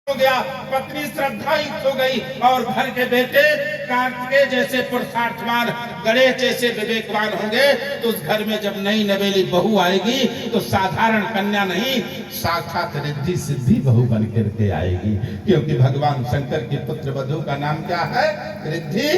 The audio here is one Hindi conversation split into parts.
हो गया, पत्नी श्रद्धायुक्त हो गई और घर के बेटे कार्तिकेय जैसे पुरुषार्थवान, गणेश जैसे विवेकवान होंगे तो उस घर में जब नई नवेली बहू आएगी तो साधारण कन्या नहीं, साक्षात रिद्धि सिद्धि बहू बन करके आएगी। क्योंकि भगवान शंकर की पुत्र वधू का नाम क्या है? रिद्धि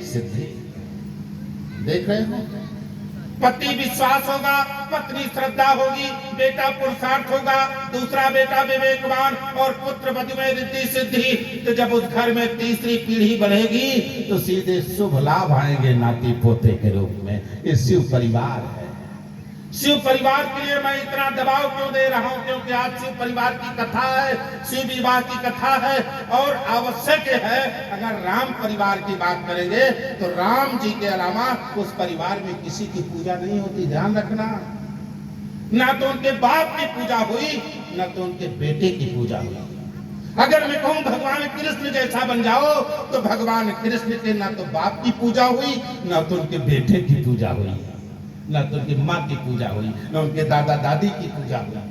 सिद्धि। देख रहे हो, पति विश्वास होगा, पत्नी श्रद्धा होगी, बेटा पुरुषार्थ होगा, दूसरा बेटा विवेकवान और पुत्र वधु में रिद्धि सिद्धि। तो जब उस घर में तीसरी पीढ़ी बढ़ेगी तो सीधे शुभ लाभ आएंगे नाती पोते के रूप में। ये शिव परिवार है। शिव परिवार के लिए मैं इतना दबाव क्यों दे रहा हूं? क्योंकि आज शिव परिवार की कथा है, शिव विवाह की कथा है और आवश्यक है। अगर राम परिवार की बात करेंगे तो राम जी के अलावा उस परिवार में किसी की पूजा नहीं होती, ध्यान रखना। ना तो उनके बाप की पूजा हुई, ना तो उनके बेटे की पूजा हुई। अगर मैं कहूं भगवान कृष्ण जैसा बन जाओ तो भगवान कृष्ण के ना तो बाप की पूजा हुई, ना तो उनके बेटे की पूजा हुई, न तो उनकी माँ की पूजा हुई, न उनके दादा दादी की पूजा हुई।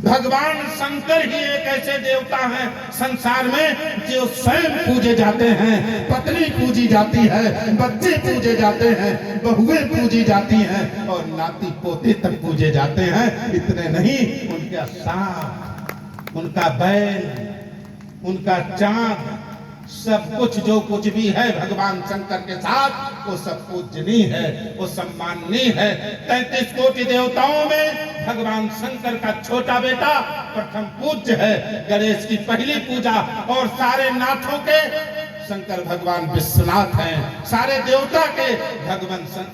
भगवान शंकर ही एक ऐसे देवता हैं संसार में जो स्वयं पूजे जाते हैं, पत्नी पूजी जाती है, बच्चे पूजे जाते हैं, बहुएं पूजी जाती हैं और नाती पोते तक पूजे जाते हैं। इतने नहीं, उनका सांप, उनका बैल, उनका चांद, सब कुछ जो कुछ भी है भगवान शंकर के साथ वो सब पूजनीय है, वो सम्माननीय है। 33 कोटि देवताओं में भगवान शंकर का छोटा बेटा प्रथम पूज्य है। गणेश की पहली पूजा और सारे नाथों के शंकर भगवान विश्वनाथ हैं, सारे देवता के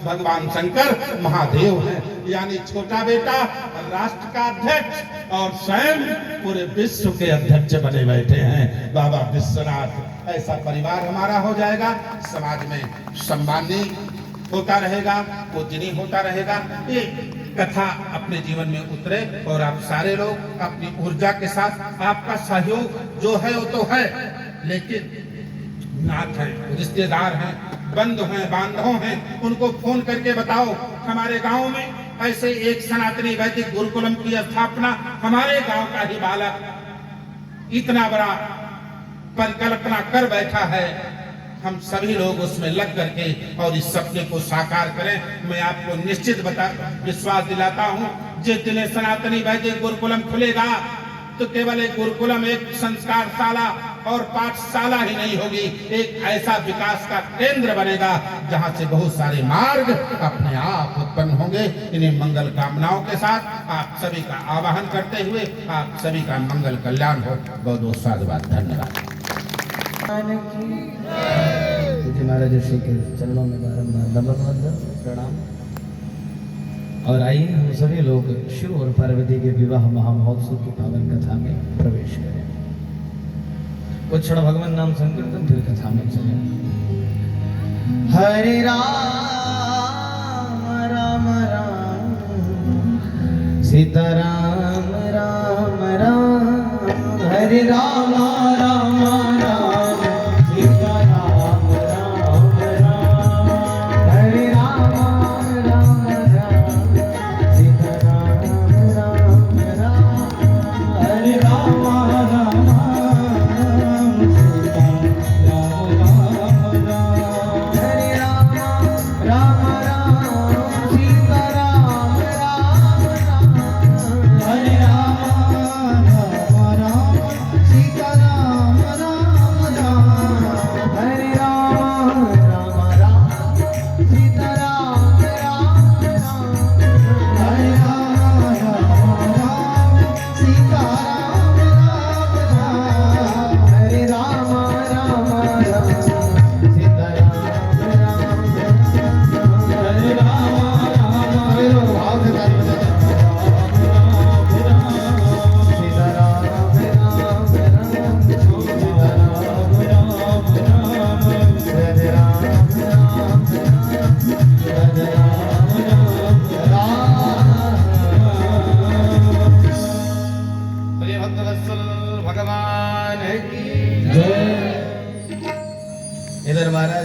भगवान शंकर महादेव हैं। यानी छोटा बेटा राष्ट्र का अध्यक्ष और स्वयं पूरे विश्व के अध्यक्ष बने बैठे हैं बाबा विश्वनाथ। ऐसा परिवार हमारा हो जाएगा, समाज में सम्मानीय होता रहेगा, पूजनीय होता रहेगा। ये कथा अपने जीवन में उतरे और आप सारे लोग अपनी ऊर्जा के साथ, आपका सहयोग जो है वो तो है, लेकिन नाथ हैं, रिश्तेदार हैं, बंधु हैं, बांधव हैं, उनको फोन करके बताओ हमारे गांव में ऐसे एक सनातनी वैदिक गुरुकुलम की स्थापना, हमारे गांव का ही बालक इतना बड़ा परिकल्पना कर बैठा है। हम सभी लोग उसमें लग करके और इस सपने को साकार करें। मैं आपको निश्चित विश्वास दिलाता हूं, जिस दिन सनातनी वैदिक गुरुकुलम खुलेगा तो केवल एक गुरुकुलम, एक संस्कारशाला और पाठशाला ही नहीं होगी, एक ऐसा विकास का केंद्र बनेगा जहां से बहुत सारे मार्ग अपने आप उत्पन्न होंगे। इन्हीं मंगल कामनाओं के साथ आप सभी का आवाहन करते हुए आप सभी का मंगल कल्याण हो। बहुत बहुत साधुवाद, धन्यवाद। महाराज श्री के चरणों में बारंबार नमन प्रणाम। और आइए हम सभी लोग शिव और पार्वती के विवाह महामहोत्सव की पावन कथा में प्रवेश करें। कुछ क्षण भगवान नाम संकीर्तन, फिर कथा में चले। हरे राम राम राम सीता राम राम राम, हरे राम राम राम सीता राम राम राम, हरे राम राम राम सीता राम राम राम, हरे राम राम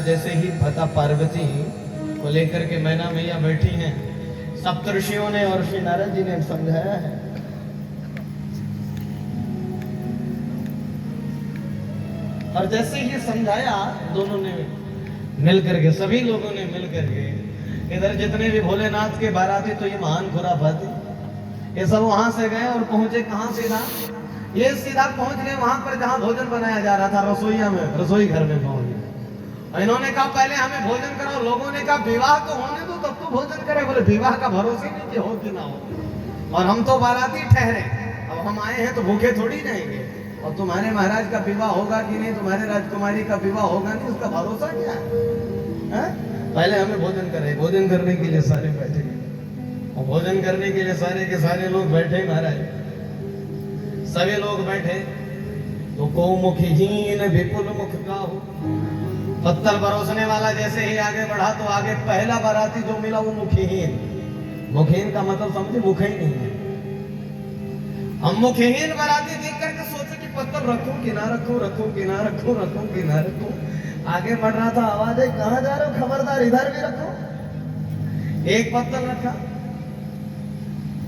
जैसे ही माता पार्वती को लेकर के मैना मैया बैठी हैं, सप्तऋषियों ने और श्री नारद जी ने समझाया है और जैसे ही समझाया, दोनों ने मिल करके, सभी लोगों ने मिल करके, इधर जितने भी भोलेनाथ के बाराती, तो ये महान खुराफाती, ये सब वहां से गए और पहुंचे कहां? सीधा ये सीधा पहुंच गए वहां पर जहां भोजन बनाया जा रहा था, रसोईया में, रसोई घर में पहुंच गए। और इन्होंने कहा पहले हमें भोजन कराओ। लोगों ने कहा विवाह तो होने दो तब तो भोजन करे। बोले विवाह का भरोसा ही नहीं कि हो कि ना हो, और हम तो बाराती ठहरे, अब हम आए हैं तो भूखे थोड़ी जाएंगे। और तुम्हारे महाराज का विवाह होगा कि नहीं, तुम्हारे राजकुमारी का विवाह होगा नहीं, उसका भरोसा क्या है? पहले हमें भोजन करे। भोजन करने के लिए सारे बैठे, और भोजन करने के लिए सारे के सारे लोग बैठे। महाराज सभी लोग बैठे तो को मुखहीन विपुल मुख का हो, पत्तल परोसने वाला जैसे ही आगे बढ़ा तो आगे पहला बाराती जो मिला वो मुखहीन। मुखहीन का मतलब समझे, मुख ही नहीं है। हम मुखहीन बाराती देख करके सोचे कि पत्तल रखूं कि ना रखूं, रखूं कि ना रखूं, रखूं कि ना रखूं। आगे बढ़ रहा था, आवाज आई कहां जा रहे हो, खबरदार इधर भी रखो। एक पत्तल रखा,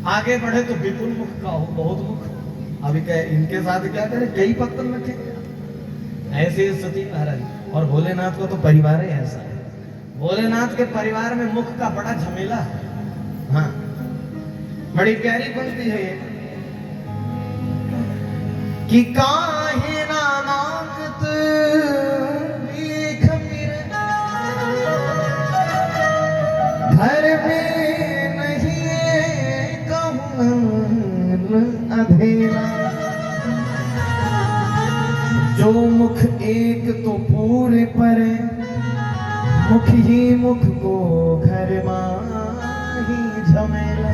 आगे बढ़े तो विपुल मुख का हो, बहुत मुख। अभी इनके साथ क्या करें, कई पत्तल रखे। ऐसी स्थिति महाराज। और भोलेनाथ को तो परिवार ही ऐसा है। भोलेनाथ के परिवार में मुख का बड़ा झमेला है। हाँ, बड़ी प्यारी पंक्ति है ये कि काहे ना मांगत भीख मेरे, घर में नहीं कहूँ अधेला। जो मुख एक तो पूरे परे, मुख ही मुख को घर माही झमेला।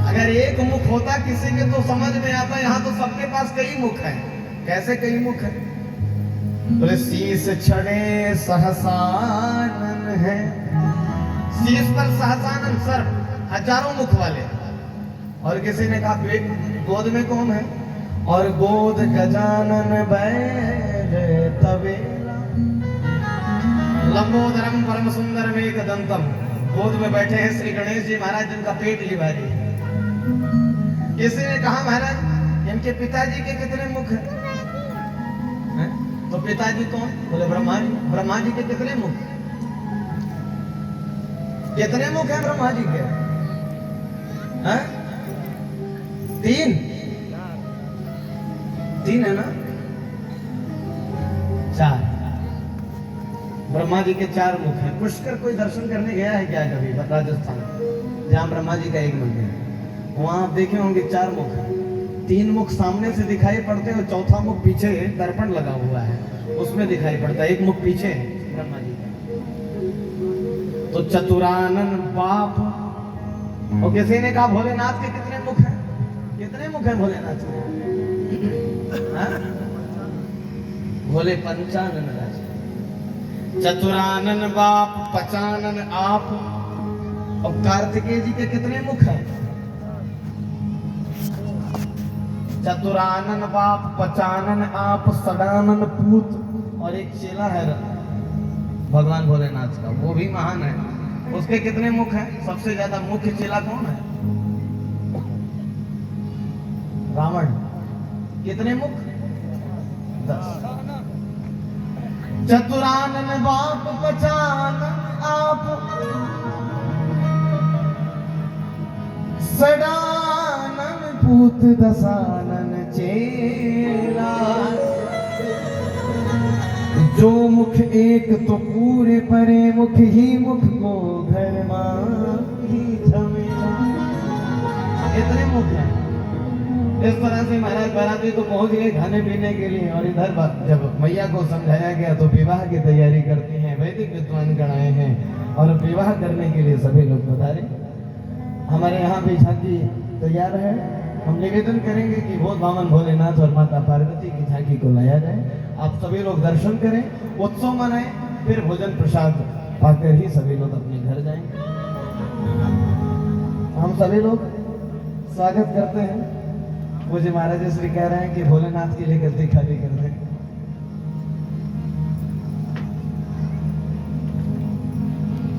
अगर एक मुख होता किसी के तो समझ में आता, यहाँ तो सबके पास कई मुख हैं। कैसे कई मुख हैं? बोले शीस छड़े सहसानन है, शीस पर सहसानन सर, हजारों मुख वाले। और किसी ने कहा गोद में कौन है? और गोद गजानन बैठ तबेला। लंबोदरम परम सुंदर मेघ दंतम, गोद में बैठे हैं श्री गणेश जी महाराज, जिनका पेट ही भारी है। किसी ने कहा महाराज इनके पिताजी के कितने मुख हैं? तो पिताजी कौन? बोले ब्रह्मा जी। ब्रह्मा जी के कितने मुख? कितने मुख हैं ब्रह्मा जी के? हैं? तीन है ना? चार। ब्रह्मा जी के 4 मुख हैं। पुष्कर कोई दर्शन करने गया है क्या कभी? राजस्थान, जहाँ ब्रह्मा जी का एक मंदिर है, वहां आप देखे होंगे 4 मुख हैं। 3 मुख सामने से दिखाई पड़ते हैं और चौथा मुख पीछे दर्पण लगा हुआ है, उसमें दिखाई पड़ता है। एक मुख पीछे है ब्रह्मा जी का। तो चतुरानन बाप। और किसी ने कहा भोलेनाथ के कितने मुख हैं? कितने मुख हैं भोलेनाथ के? भोले पंचानन राजा, चतुरानन बाप, पचानन आप। और कार्तिकेय जी के कितने मुख हैं? चतुरानन बाप, पचानन आप, सदानन पूत। और एक चेला है भगवान भोलेनाथ का, वो भी महान है। उसके कितने मुख हैं? सबसे ज्यादा मुख्य चेला कौन है? रावण। कितने मुख? 10। चतुरानन बाप, पचानन आप, सदानन पूत, दसानन चेला। जो मुख एक तो पूरे परे, मुख ही मुख को घर माही झमेला। इतने मुख हैं। इस तरह से महाराज बाराती तो पहुंच गए खाने पीने के लिए। और इधर जब मैया को समझाया गया तो विवाह की तैयारी करती हैं, वैदिक विद्वान गण आए हैं और विवाह करने के लिए सभी लोग पधारे। हमारे यहाँ भी झांकी तैयार है। हम निवेदन करेंगे कि भोज बामन भोलेनाथ और माता पार्वती की झांकी को लाया जाए। आप सभी लोग दर्शन करें, उत्सव मनाएं, फिर भोजन प्रसाद पाकर ही सभी लोग अपने घर जाएंगे। हम सभी लोग स्वागत करते हैं। मुझे महाराज श्री कह रहे हैं कि भोलेनाथ के लिए गद्दी खाली कर दें।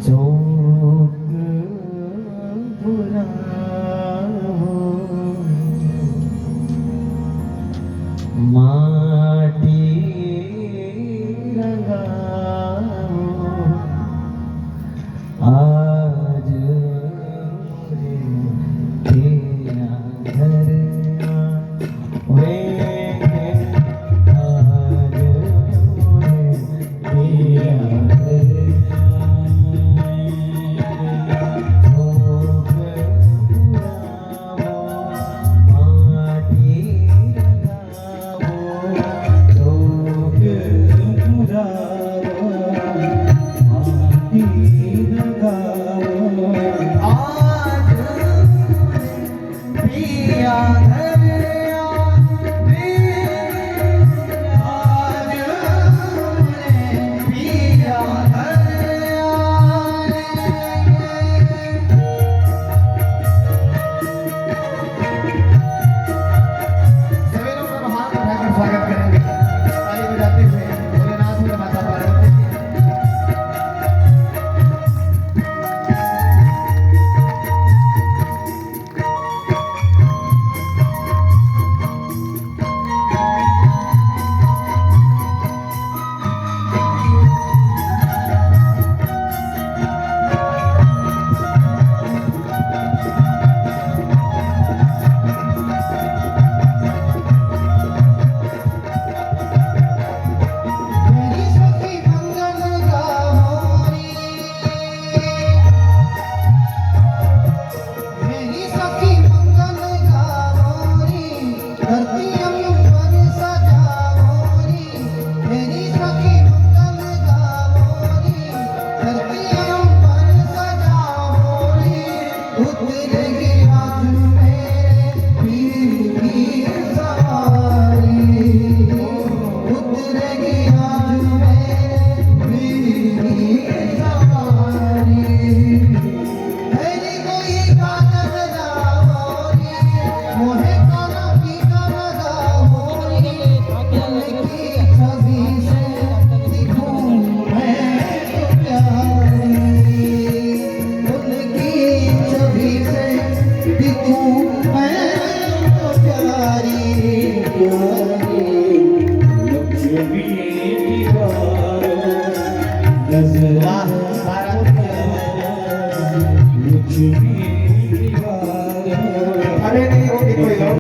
चौक बुरा माटी वाह, सारा